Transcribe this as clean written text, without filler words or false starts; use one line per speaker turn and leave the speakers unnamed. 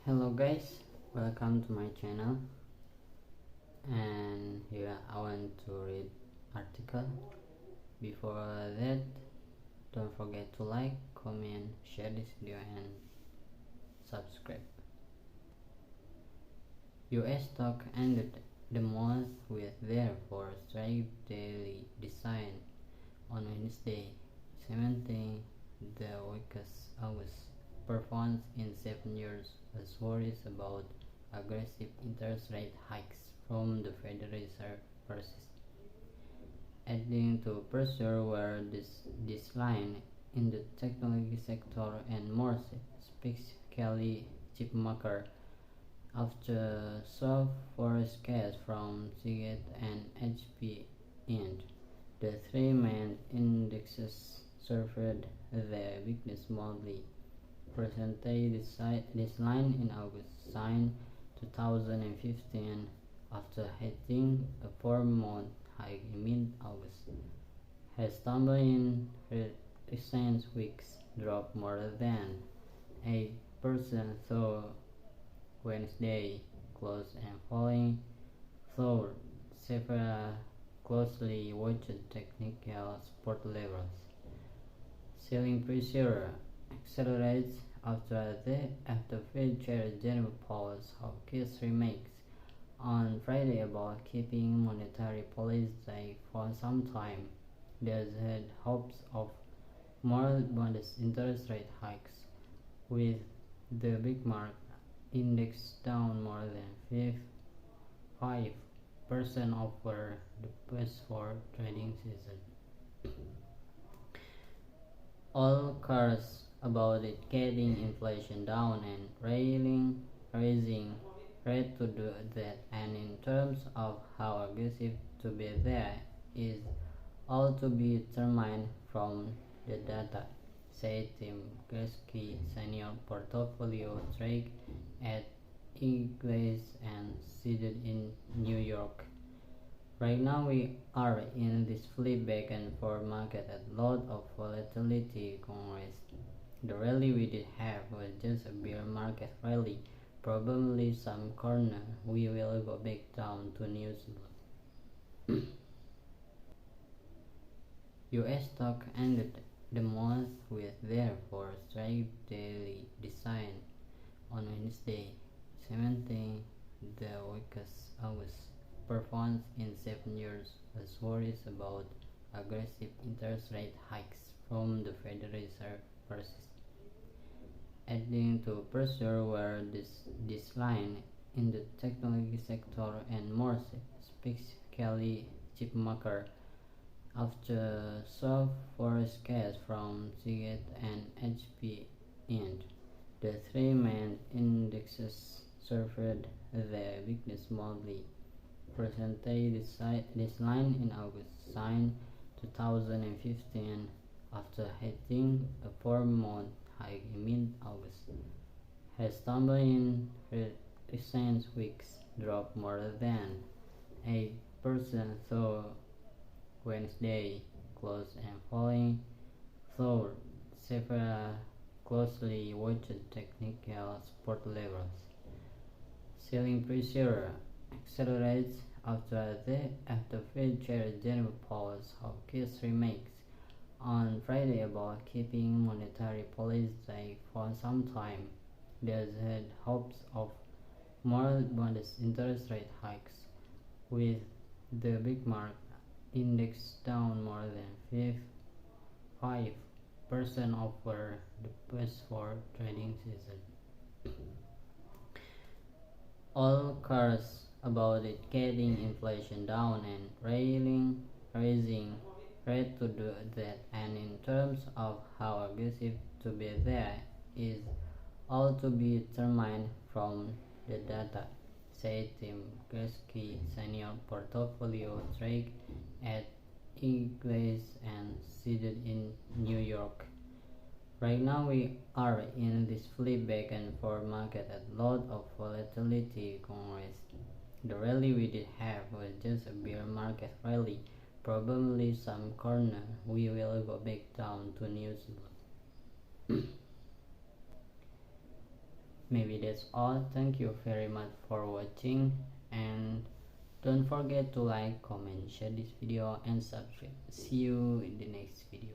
Hello guys, welcome to my channel. And here I want to read article. Before that, don't forget to like, comment, share this video and subscribe. US stock ended the month with their fourth straight daily decline on Wednesday, cementing the weakest August performance in 7 years as worries about aggressive interest rate hikes from the Federal Reserve persist, adding to pressure where this decline in the technology sector and more specifically chipmaker after soft forecast from Seagate and HP end. The three main indexes suffered their weakness mildly. Percentage decline in August, signed 2015 after hitting a 4-month high in mid-August, has stumbled in recent weeks, dropped more than 8% through Wednesday close and falling through several closely watched technical support levels. Selling pressure accelerates after Fed Chair Jerome Powell's hawkish remarks on Friday about keeping monetary policy for some time. There's had hopes of more modest interest rate hikes, with the big mark index down more than 5% over the past 4 trading season. All cars about it getting inflation down and raising rate to do that, and in terms of how aggressive to be there is all to be determined from the data, said Tim Gresky, senior portfolio trader at Ingles and seated in New York. Right now we are in this flip back and forth market at lot of volatility Congress. The rally we did have was just a bear market rally. Probably some corner we will go back down to news. US stock ended the month with their fourth straight daily decline on Wednesday, cementing the weakest August performance in 7 years as worries about aggressive interest rate hikes from the Federal Reserve persist, adding to pressure where this decline in the technology sector and more specifically chipmaker after soft forecast from Seagate and HP end. The three main indexes suffered their weakness mildly. Percentage decline in August, signed 2015 after hitting a 4-month high in mid-August, has stumbled in recent weeks, dropped more than 8% through Wednesday close and falling through several closely watched technical support levels. Selling pressure accelerates after Fed Chair Jerome Powell's hawkish remarks on Friday about keeping monetary policy for some time. There's had hopes of more modest interest rate hikes, with the big mark index down more than 5% over the past 4 trading season. All cars about it getting inflation down and raising rate to do that, and in terms of how aggressive to be there is all to be determined from the data, said Tim Gresky, senior portfolio trader at Ingles and seated in New York. Right now we are in this flip back and forth market at lot of volatility Congress. The rally we did have was just a bear market rally. Probably some corner we will go back down to news. maybe that's all. Thank you very much for watching, and don't forget to like, comment, share this video and subscribe. See you in the next video.